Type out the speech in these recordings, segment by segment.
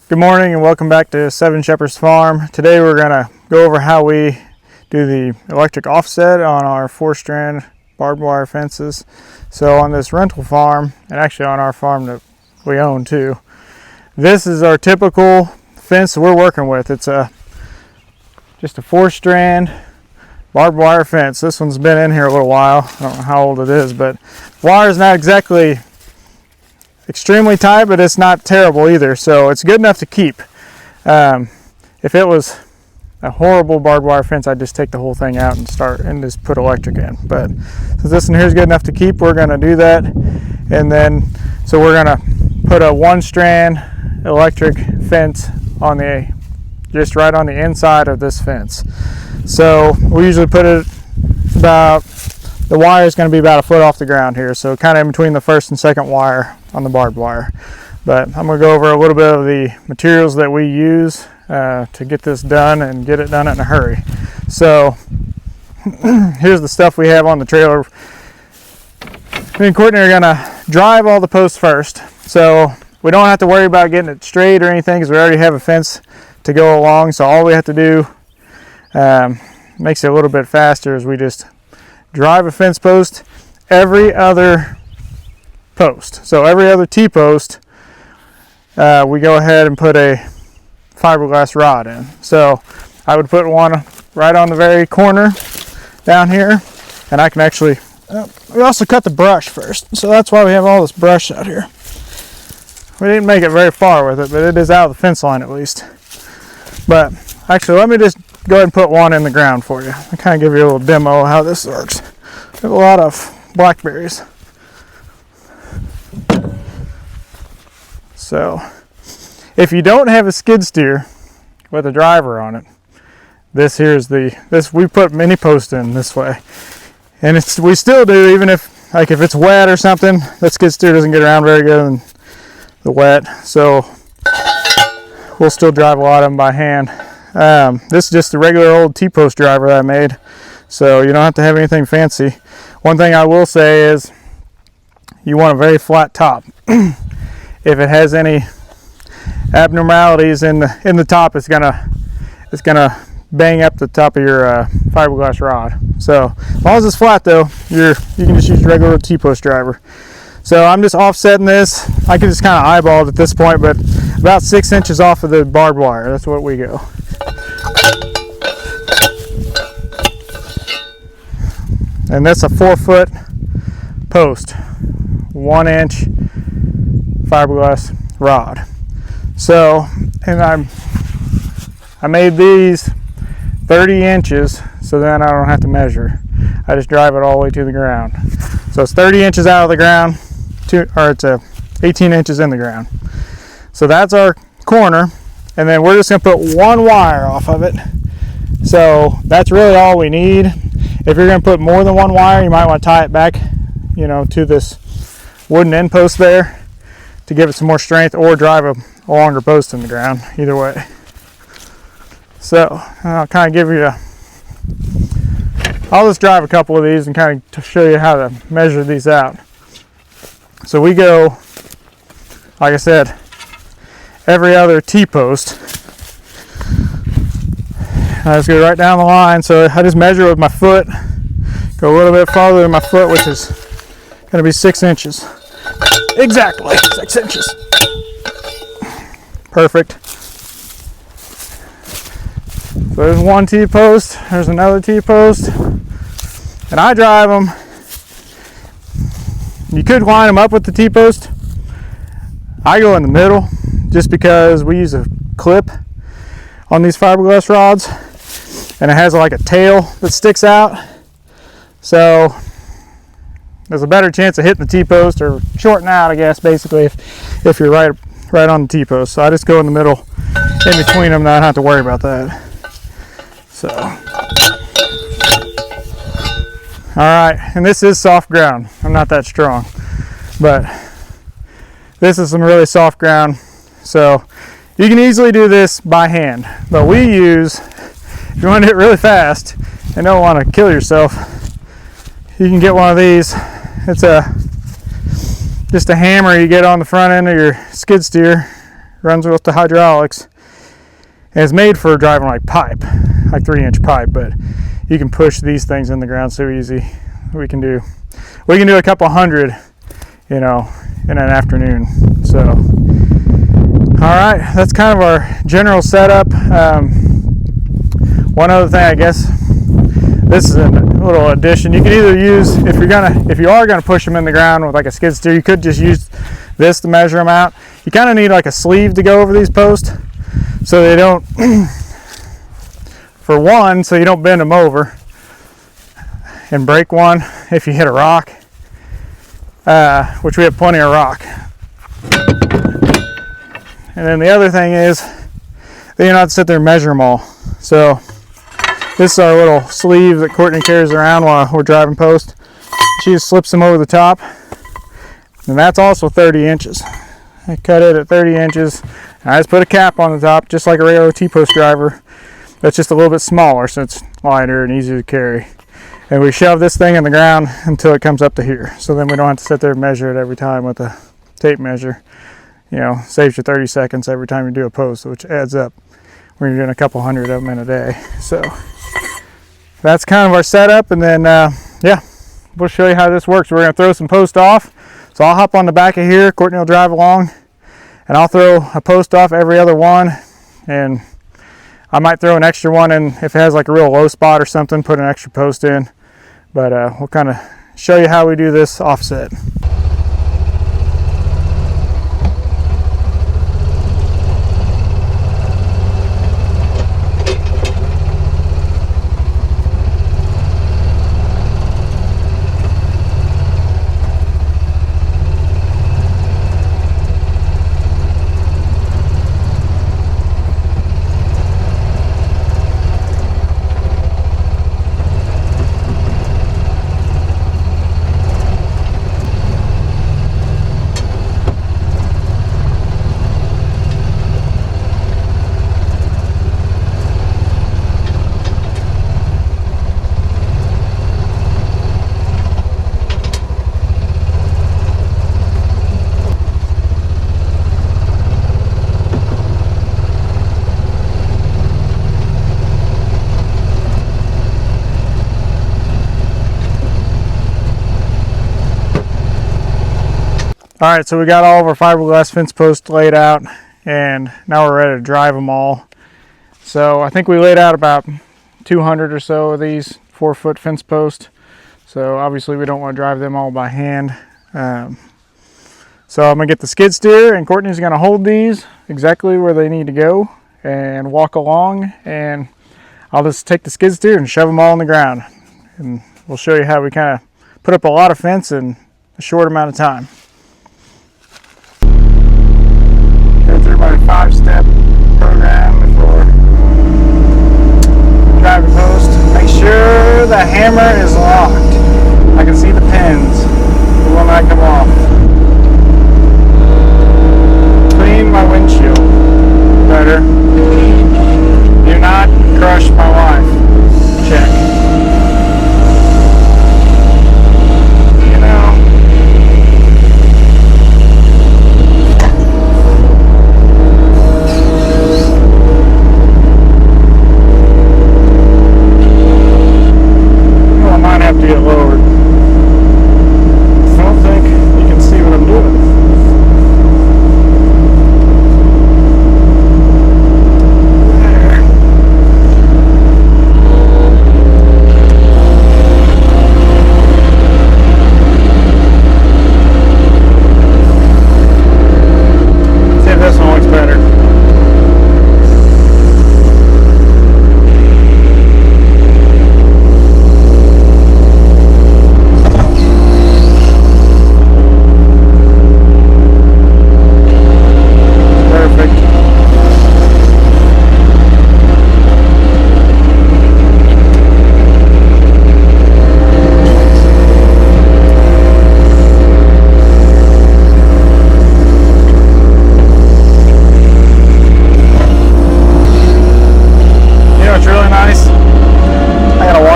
Good morning and welcome back to Seven Shepherds Farm. Today we're going to go over how we do the electric offset on our 4-strand barbed wire fences. So on this rental farm, and actually on our farm that we own too, this is our typical fence we're working with. It's just a 4-strand barbed wire fence. This one's been in here a little while. I don't know how old it is, but the wire is not exactly extremely tight, but it's not terrible either, so it's good enough to keep. If it was a horrible barbed wire fence, I'd just take the whole thing out and just put electric in. But since this one here is good enough to keep, we're going to do that. And then so we're going to put a 1-strand electric fence on just right on the inside of this fence. So we usually put it about, the wire is going to be about a foot off the ground here, so kind of in between the first and second wire on the barbed wire. But I'm going to go over a little bit of the materials that we use to get this done and get it done in a hurry. So here's the stuff we have on the trailer. Me and Courtney are going to drive all the posts first, so we don't have to worry about getting it straight or anything because we already have a fence to go along. So all we have to do makes it a little bit faster is we just drive a fence post every other post. So every other T-post, we go ahead and put a fiberglass rod in. So I would put one right on the very corner down here, and I can actually, we also cut the brush first. So that's why we have all this brush out here. We didn't make it very far with it, but it is out of the fence line at least. But actually, let me just go ahead and put one in the ground for you. I'll kind of give you a little demo of how this works. We have a lot of blackberries. So if you don't have a skid steer with a driver on it, this here's we put mini post in this way. And we still do, even if it's wet or something, that skid steer doesn't get around very good in the wet. So we'll still drive a lot of them by hand. This is just a regular old T-post driver that I made, so you don't have to have anything fancy. One thing I will say is you want a very flat top. If it has any abnormalities in the top, it's gonna bang up the top of your fiberglass rod. So as long as it's flat though, you can just use regular T-post driver. So I'm just offsetting this. I can just kind of eyeball it at this point, but about 6 inches off of the barbed wire. That's what we go. And that's a 4-foot post, 1-inch fiberglass rod. So, and I made these 30 inches, so then I don't have to measure. I just drive it all the way to the ground. So it's 30 inches out of the ground, or it's 18 inches in the ground. So that's our corner, and then we're just going to put one wire off of it. So that's really all we need. If you're going to put more than one wire, you might want to tie it back, to this wooden end post there to give it some more strength, or drive a longer post in the ground, either way. So I'll kind of give you I'll just drive a couple of these and kind of show you how to measure these out. So we go, like I said, every other T-post. I just go right down the line, so I just measure with my foot, go a little bit farther than my foot, which is going to be 6 inches. Exactly, 6 inches. Perfect. So there's one T-post, there's another T-post, and I drive them. You could line them up with the T-post. I go in the middle just because we use a clip on these fiberglass rods, and it has like a tail that sticks out, so there's a better chance of hitting the T-post or shorting out, I guess, basically if you're right on the T-post. So I just go in the middle in between them, and I don't have to worry about that. So all right, and this is soft ground. I'm not that strong, but this is some really soft ground, so you can easily do this by hand. But we use, if you want to hit really fast and don't want to kill yourself, you can get one of these. It's just a hammer you get on the front end of your skid steer runs with the hydraulics, and it's made for driving like pipe, like 3-inch pipe, but you can push these things in the ground so easy. We can do a couple hundred, you know, in an afternoon. So all right, that's kind of our general setup. One other thing, I guess, this is a little addition. You can either use, if you are gonna push them in the ground with like a skid steer, you could just use this to measure them out. You kind of need like a sleeve to go over these posts so they don't, for one, so you don't bend them over and break one if you hit a rock, which we have plenty of rock. And then the other thing is, then you don't have to sit there and measure them all. So this is our little sleeve that Courtney carries around while we're driving post. She just slips them over the top. And that's also 30 inches. I cut it at 30 inches. And I just put a cap on the top, just like a regular T-post driver. That's just a little bit smaller, so it's lighter and easier to carry. And we shove this thing in the ground until it comes up to here. So then we don't have to sit there and measure it every time with a tape measure. You know, saves you 30 seconds every time you do a post, which adds up when you're doing a couple hundred of them in a day. So that's kind of our setup. And then, yeah, we'll show you how this works. We're going to throw some post off. So I'll hop on the back of here. Courtney will drive along, and I'll throw a post off every other one. And I might throw an extra one in if it has like a real low spot or something, put an extra post in. But we'll kind of show you how we do this offset. All right, so we got all of our fiberglass fence posts laid out, and now we're ready to drive them all. So I think we laid out about 200 or so of these 4-foot fence posts. So obviously we don't want to drive them all by hand. So I'm gonna get the skid steer, and Courtney's gonna hold these exactly where they need to go and walk along, and I'll just take the skid steer and shove them all on the ground. And we'll show you how we kind of put up a lot of fence in a short amount of time. Go through my 5-step program before driving post. Make sure the hammer is locked. I can see the pins. It will not come off. Clean my windshield. Better. Do not crush my wife. Check.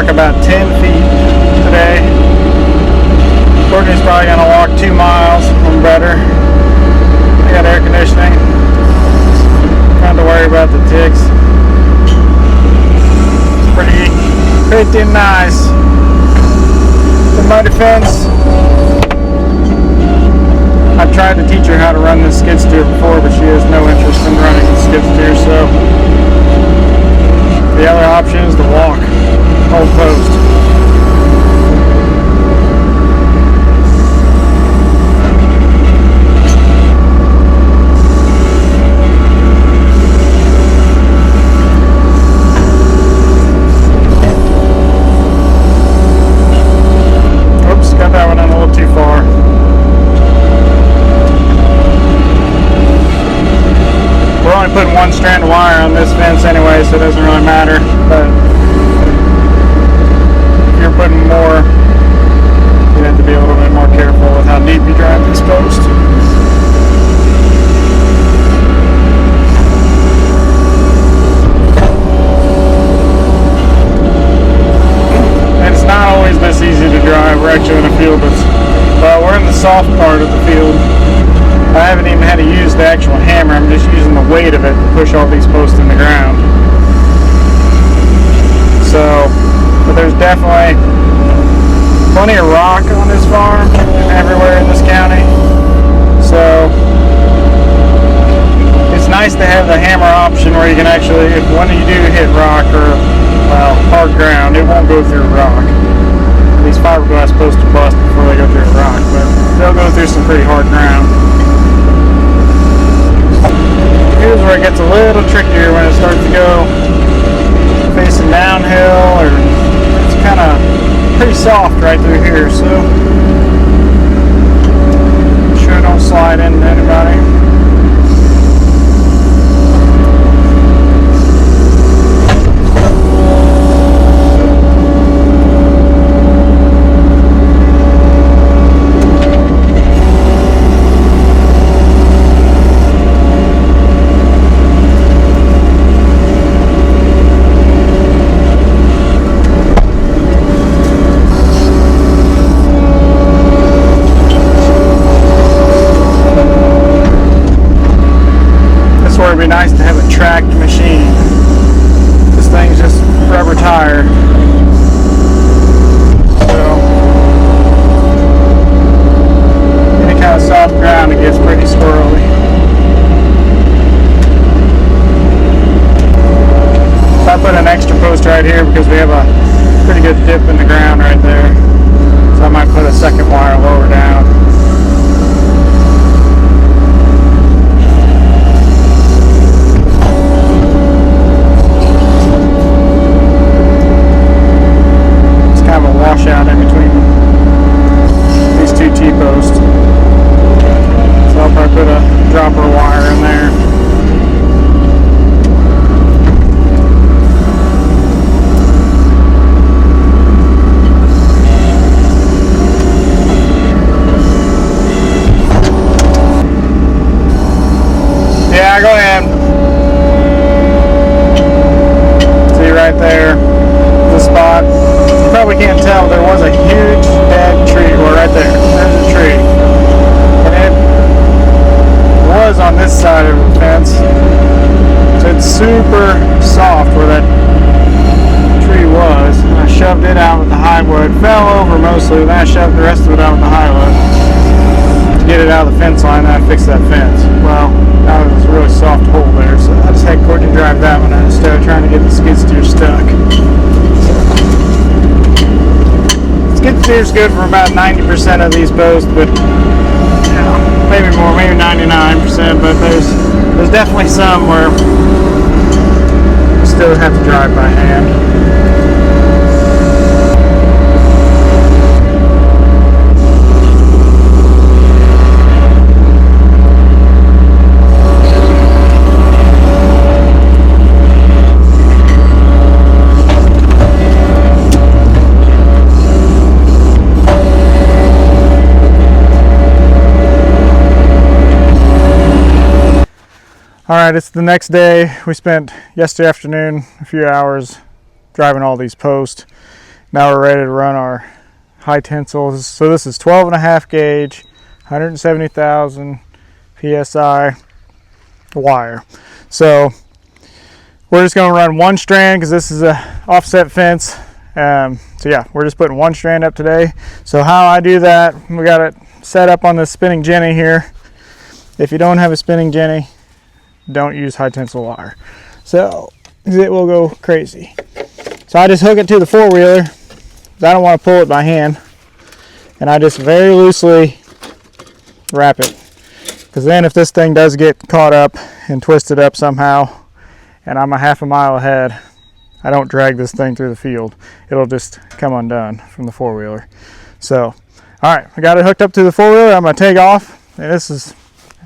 About 10 feet today. Courtney's probably gonna walk 2 miles or better. I got air conditioning. Sorry about the ticks. Pretty nice. The muddy fence. I've tried to teach her how to run this skid steer before, but she has no interest in running the skid steer, so the other option is to walk, hold post. Oops, got that one in a little too far. We're only putting one strand of wire on this fence anyway, so it doesn't really matter. But if you're putting more, you have to be a little bit more careful with how deep you drive this post. And it's not always this easy to drive. We're actually in a field that's, well, we're in the soft part of the field. I haven't even had to use the actual hammer. I'm just using the weight of it to push all these posts in the ground. So, but there's definitely plenty of rock on this farm and everywhere in this county. So, it's nice to have the hammer option where you can actually, if when you do hit rock or, well, hard ground, it won't go through rock. These fiberglass posts are bust before they go through rock, but they'll go through some pretty hard ground. Here's where it gets a little trickier when it starts to go facing downhill, or it's kind of pretty soft right through here, so make sure I don't slide into anybody. It'd be nice to have a tracked machine. This thing's just rubber tire. So any kind of soft ground, it gets pretty squirrely. So I put an extra post right here because we have a pretty good dip in the ground right there. So I might put a second wire lower down. Washout in between these two T-posts. So I'll probably put a dropper wire in there. Yeah, go ahead. See right there, the spot. You probably can't tell, there was a huge dead tree. Well, right there, there's a tree, and it was on this side of the fence, so it's super soft where that tree was. And I shoved it out with the high wood, fell over mostly, then I shoved the rest of it out with the high wood to get it out of the fence line, and I fixed that fence. Well, now there's a really soft hole there, so I just had Courtney drive that one instead of trying to get the skid steer stuck. Skid steer's good for about 90% of these posts, but you know, maybe more, maybe 99%, but there's definitely some where you still have to drive by hand. Alright, it's the next day. We spent yesterday afternoon a few hours driving all these posts. Now we're ready to run our high tensils. So this is 12.5 gauge, 170,000 PSI wire. So we're just going to run one strand because this is a offset fence. So yeah, we're just putting one strand up today. So how I do that, we got it set up on this spinning Jenny here. If you don't have a spinning Jenny, don't use high tensile wire. So it will go crazy. So I just hook it to the four-wheeler. I don't want to pull it by hand. And I just very loosely wrap it. Because then if this thing does get caught up and twisted up somehow, and I'm a half a mile ahead, I don't drag this thing through the field. It'll just come undone from the four-wheeler. So, all right, I got it hooked up to the four-wheeler. I'm gonna take off, and this is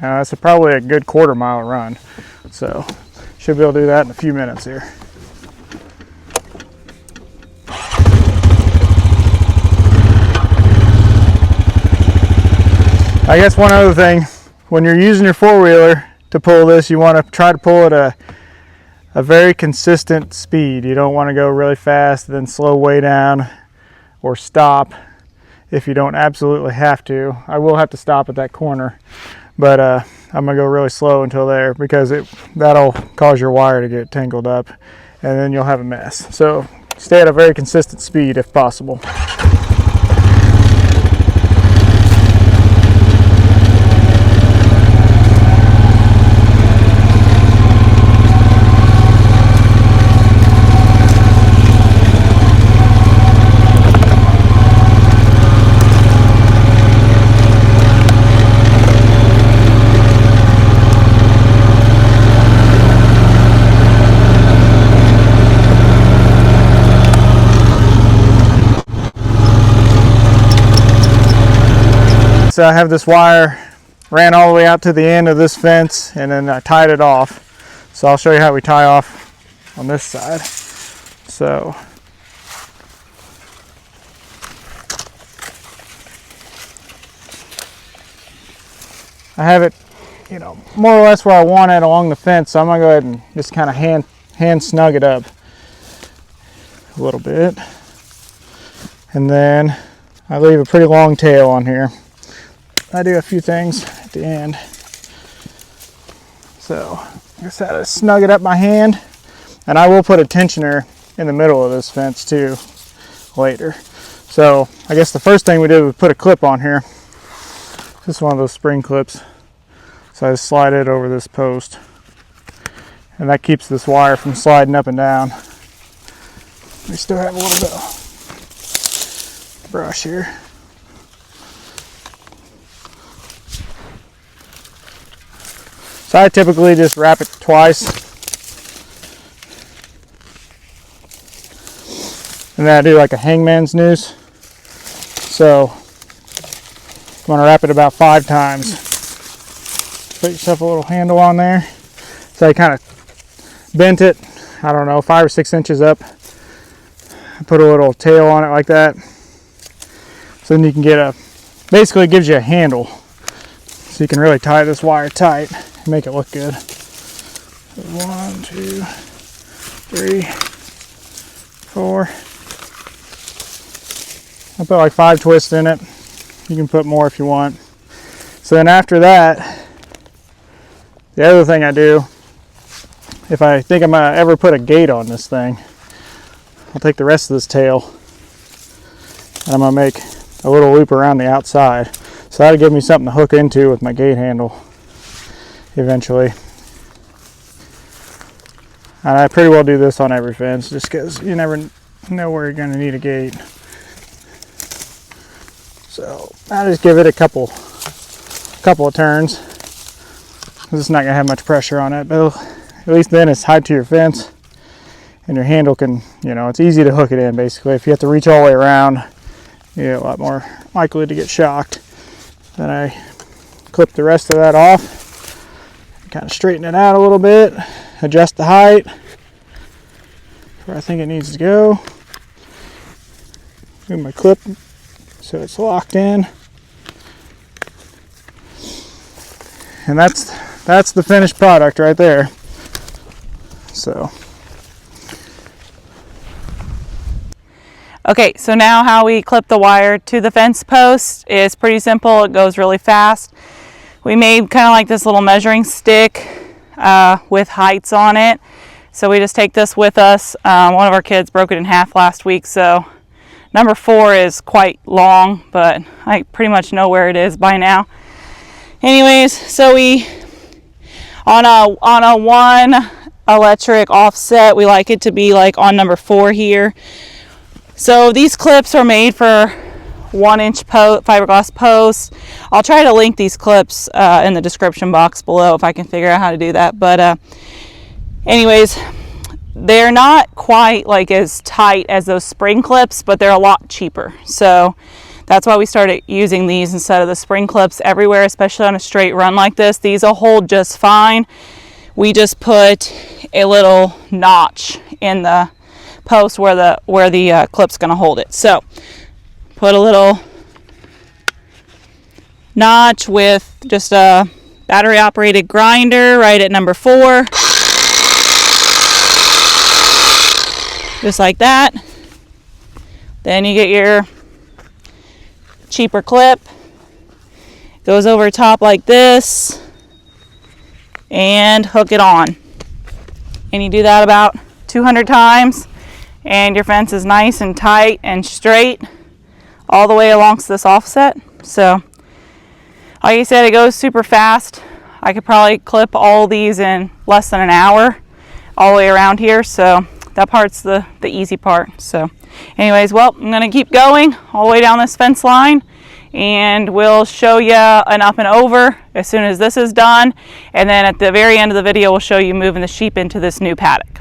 it's probably a good quarter-mile run. So, should be able to do that in a few minutes here. I guess one other thing, when you're using your four-wheeler to pull this, you want to try to pull at a very consistent speed. You don't want to go really fast, then slow way down or stop if you don't absolutely have to. I will have to stop at that corner, but I'm gonna go really slow until there because that'll cause your wire to get tangled up and then you'll have a mess. So stay at a very consistent speed if possible. So I have this wire ran all the way out to the end of this fence and then I tied it off. So I'll show you how we tie off on this side. So I have it, more or less where I want it along the fence. So I'm gonna go ahead and just kind of hand snug it up a little bit. And then I leave a pretty long tail on here. I do a few things at the end. So I just had to snug it up my hand, and I will put a tensioner in the middle of this fence too later. So I guess the first thing we did was put a clip on here. This is one of those spring clips. So I just slide it over this post, and that keeps this wire from sliding up and down. We still have a little bit of brush here. So I typically just wrap it twice. And then I do like a hangman's noose. So you want to wrap it about 5 times. Put yourself a little handle on there. So I kind of bent it, I don't know, 5 or 6 inches up. Put a little tail on it like that. So then you can get basically it gives you a handle. So you can really tie this wire tight. Make it look good. 1, 2, 3, 4. I put like 5 twists in it. You can put more if you want. So then after that, the other thing I do, if I think I'm gonna ever put a gate on this thing, I'll take the rest of this tail and I'm gonna make a little loop around the outside. So that'll give me something to hook into with my gate handle eventually. And I pretty well do this on every fence just because you never know where you're going to need a gate. So I just give it a couple of turns. It's not going to have much pressure on it, but at least then it's tied to your fence and your handle can, it's easy to hook it in basically. If you have to reach all the way around, you're a lot more likely to get shocked. Then I clip the rest of that off. Kind of straighten it out a little bit, adjust the height where I think it needs to go. Move my clip so it's locked in. And that's the finished product right there. So. Okay, so now how we clip the wire to the fence post is pretty simple. It goes really fast. We made kind of like this little measuring stick with heights on it. So we just take this with us. One of our kids broke it in half last week, so number 4 is quite long, but I pretty much know where it is by now. Anyways, so we on a 1 electric offset, we like it to be like on number 4 here. So these clips are made for 1-inch fiberglass posts. I'll try to link these clips in the description box below if I can figure out how to do that. But anyways, they're not quite like as tight as those spring clips, but they're a lot cheaper. So that's why we started using these instead of the spring clips everywhere, especially on a straight run like this. These will hold just fine. We just put a little notch in the post where the clip's going to hold it. So put a little notch with just a battery operated grinder right at number 4, just like that. Then you get your cheaper clip, goes over top like this, and hook it on. And you do that about 200 times, and your fence is nice and tight and straight all the way along this offset. So like I said, it goes super fast. I could probably clip all these in less than an hour all the way around here, so that part's the easy part. So anyways, well, I'm gonna keep going all the way down this fence line, and we'll show you an up and over as soon as this is done, and then at the very end of the video we'll show you moving the sheep into this new paddock.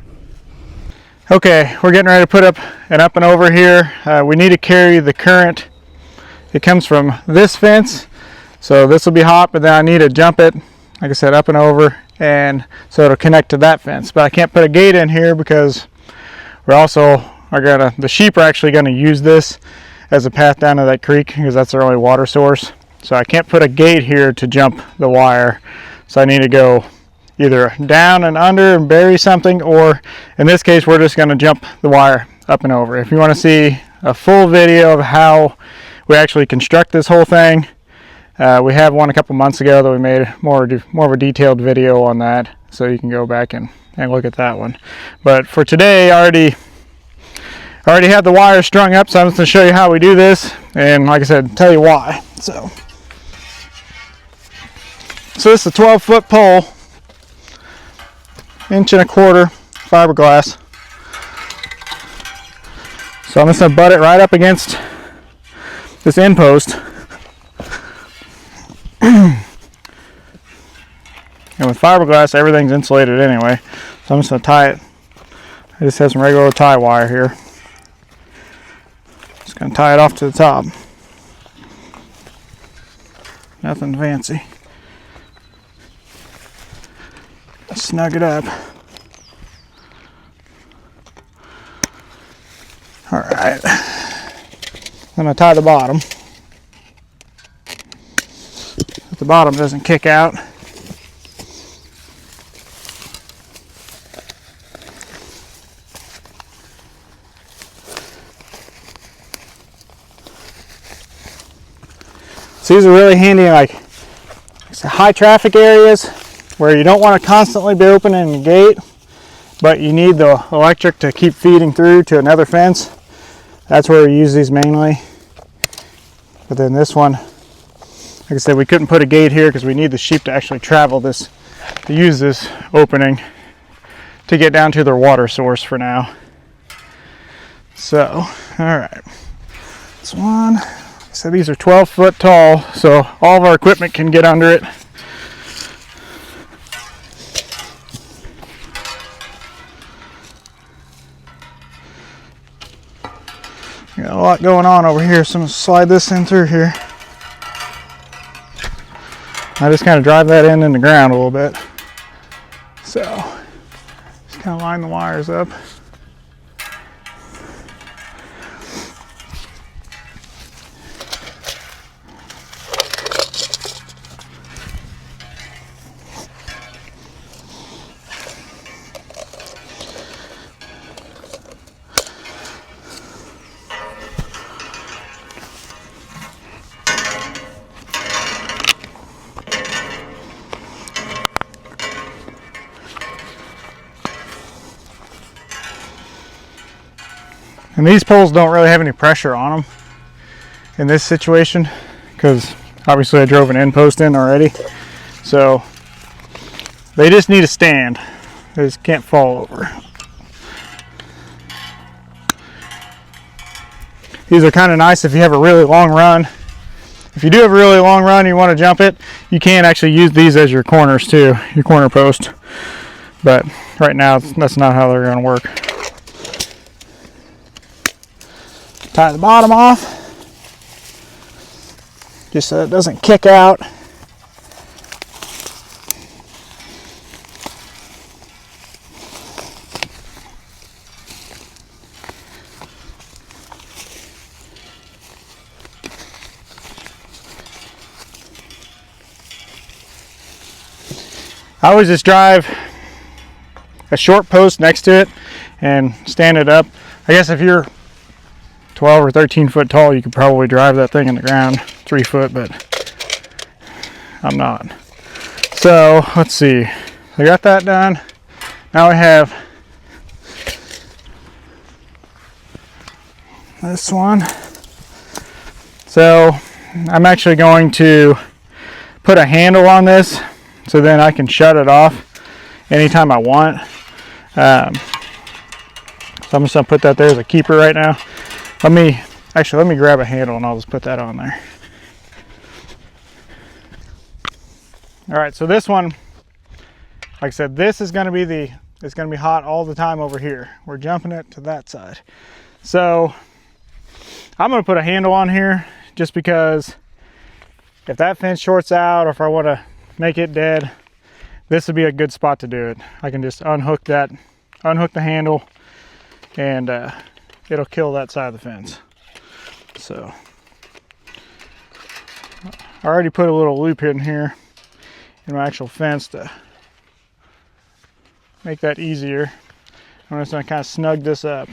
Okay, we're getting ready to put up an up and over here. We need to carry the current. It comes from this fence, so this will be hot, but then I need to jump it, like I said, up and over, and so it'll connect to that fence. But I can't put a gate in here because the sheep are actually gonna use this as a path down to that creek because that's their only water source. So I can't put a gate here to jump the wire. So I need to go either down and under and bury something, or in this case, we're just gonna jump the wire up and over. If you wanna see a full video of how we actually construct this whole thing, we have one a couple months ago that we made more of a detailed video on that. So you can go back and look at that one. But for today, I already have the wire strung up, so I'm just going to show you how we do this, and like I said, tell you why. So this is a 12-foot pole, 1.25 inch fiberglass. So I'm just going to butt it right up against this end post. And with fiberglass, everything's insulated anyway. So I'm just going to tie it. I just have some regular tie wire here. Just going to tie it off to the top. Nothing fancy. Snug it up. Alright. I'm going to tie the bottom. If the bottom doesn't kick out. So these are really handy in like high traffic areas where you don't want to constantly be opening the gate, but you need the electric to keep feeding through to another fence. That's where we use these mainly. But then this one, like I said, we couldn't put a gate here because we need the sheep to actually travel this, to use this opening to get down to their water source for now. So, all right, this one. So these are 12 foot tall, so all of our equipment can get under it. Got a lot going on over here, so I'm going to slide this in through here. I just kind of drive that in the ground a little bit. So just kind of line the wires up. And these poles don't really have any pressure on them in this situation because obviously I drove an end post in already. So they just need a stand. They just can't fall over. These are kind of nice if you have a really long run. If you do have a really long run and you want to jump it, you can actually use these as your corners too, your corner post. But right now, that's not how they're going to work. Tie the bottom off, just so it doesn't kick out. I always just drive a short post next to it and stand it up. I guess if you're 12 or 13 foot tall, you could probably drive that thing in the ground 3 foot, but I'm not. So let's see. I got that done. Now I have this one. So I'm actually going to put a handle on this so then I can shut it off anytime I want. So I'm just gonna put that there as a keeper right now. Let me grab a handle and I'll just put that on there. All right, so this one, like I said, this is gonna be it's gonna be hot all the time over here. We're jumping it to that side. So I'm gonna put a handle on here just because if that fence shorts out or if I wanna make it dead, this would be a good spot to do it. I can just unhook the handle and it'll kill that side of the fence. So I already put a little loop in here in my actual fence to make that easier. I'm just gonna kind of snug this up.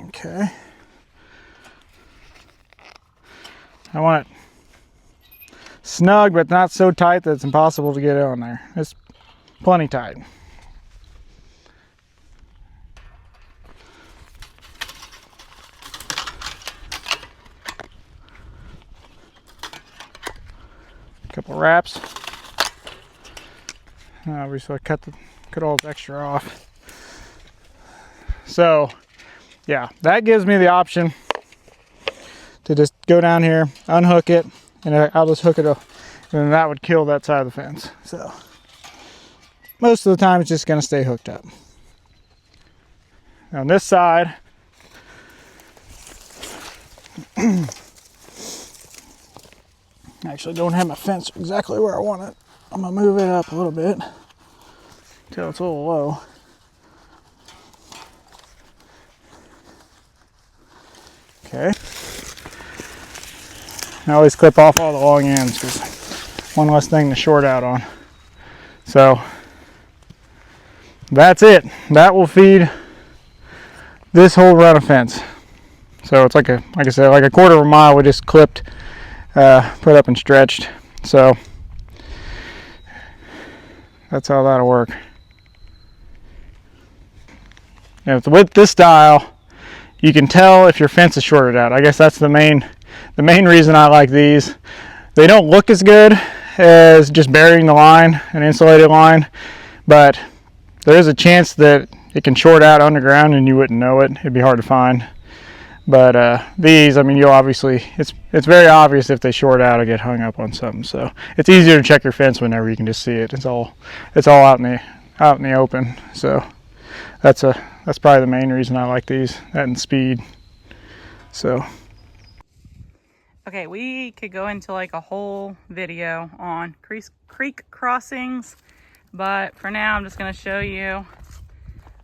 Okay. I want it snug, but not so tight that it's impossible to get it on there. It's plenty tight. A couple wraps. Obviously, I cut all this extra off. So, yeah, that gives me the option to just go down here, unhook it, and I'll just hook it up, and that would kill that side of the fence. So most of the time it's just going to stay hooked up. On this side, I actually don't have my fence exactly where I want it. I'm going to move it up a little bit until it's a little low. Okay. I always clip off all the long ends because one less thing to short out on. So that's it. That will feed this whole run of fence. So it's like I said, like a quarter of a mile we just clipped, put up and stretched. So that's how that'll work. Now with this style, you can tell if your fence is shorted out. I guess that's the main reason I like these. They don't look as good as just burying the line, an insulated line, but there is a chance that it can short out underground and you wouldn't know it. It'd be hard to find. But these, I mean, you'll obviously, it's very obvious if they short out or get hung up on something. So it's easier to check your fence whenever you can just see it. It's all out in the open. So that's probably the main reason I like these, that and speed. So. Okay, we could go into like a whole video on creek crossings, but for now I'm just going to show you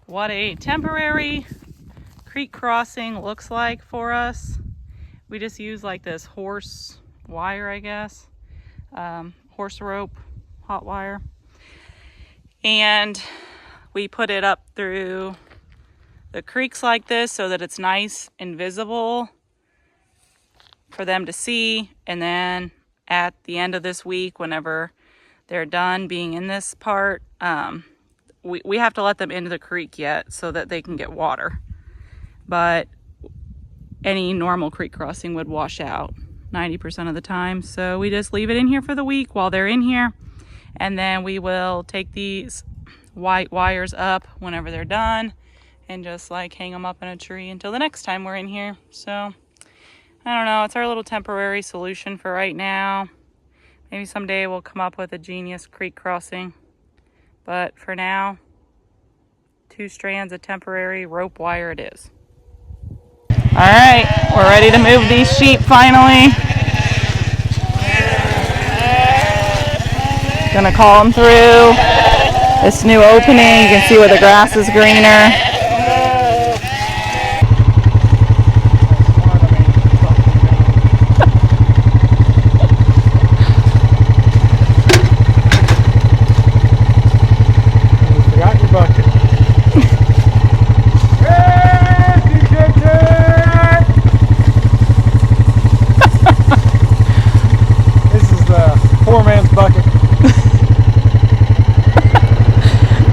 what a temporary creek crossing looks like for us. We just use like this horse wire, I guess, horse rope, hot wire, and we put it up through the creeks like this so that it's nice and visible for them to see. And then at the end of this week, whenever they're done being in this part, we have to let them into the creek yet so that they can get water. But any normal creek crossing would wash out 90% of the time. So we just leave it in here for the week while they're in here. And then we will take these white wires up whenever they're done and just like hang them up in a tree until the next time we're in here. So I don't know, it's our little temporary solution for right now. Maybe someday we'll come up with a genius creek crossing. But for now, 2 strands of temporary rope wire it is. All right, we're ready to move these sheep finally. Gonna call them through this new opening. You can see where the grass is greener.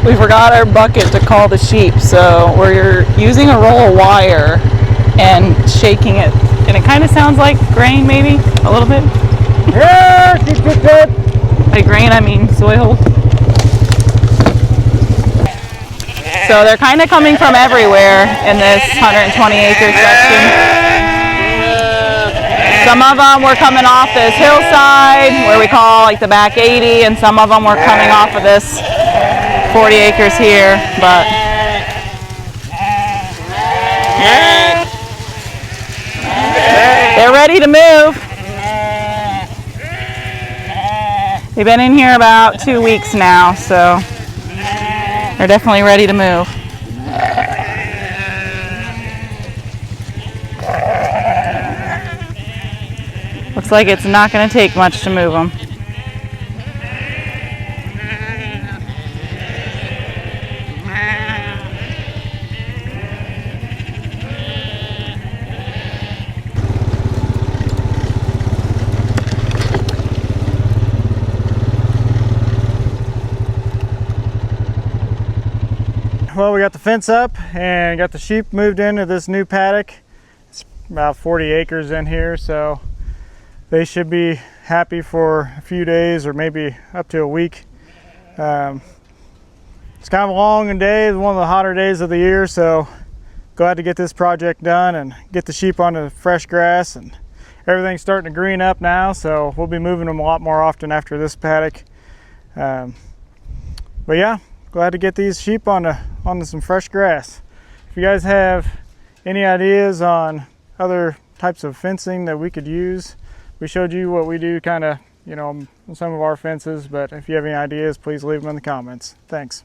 We forgot our bucket to call the sheep, so we're using a roll of wire and shaking it, and it kind of sounds like grain, maybe a little bit. Yeah, by grain I mean soil. So they're kind of coming from everywhere in this 120-acre section. Some of them were coming off this hillside where we call like the back 80, and some of them were coming off of this 40 acres here, but they're ready to move. They've been in here about 2 weeks now, so they're definitely ready to move. Looks like it's not going to take much to move them. Well, we got the fence up and got the sheep moved into this new paddock. It's about 40 acres in here, so they should be happy for a few days or maybe up to a week. It's kind of a long day, one of the hotter days of the year, so glad to get this project done and get the sheep onto fresh grass, and everything's starting to green up now, so we'll be moving them a lot more often after this paddock. But yeah, glad to get these sheep onto some fresh grass. If you guys have any ideas on other types of fencing that we could use, we showed you what we do kind of, on some of our fences, but if you have any ideas, please leave them in the comments. Thanks.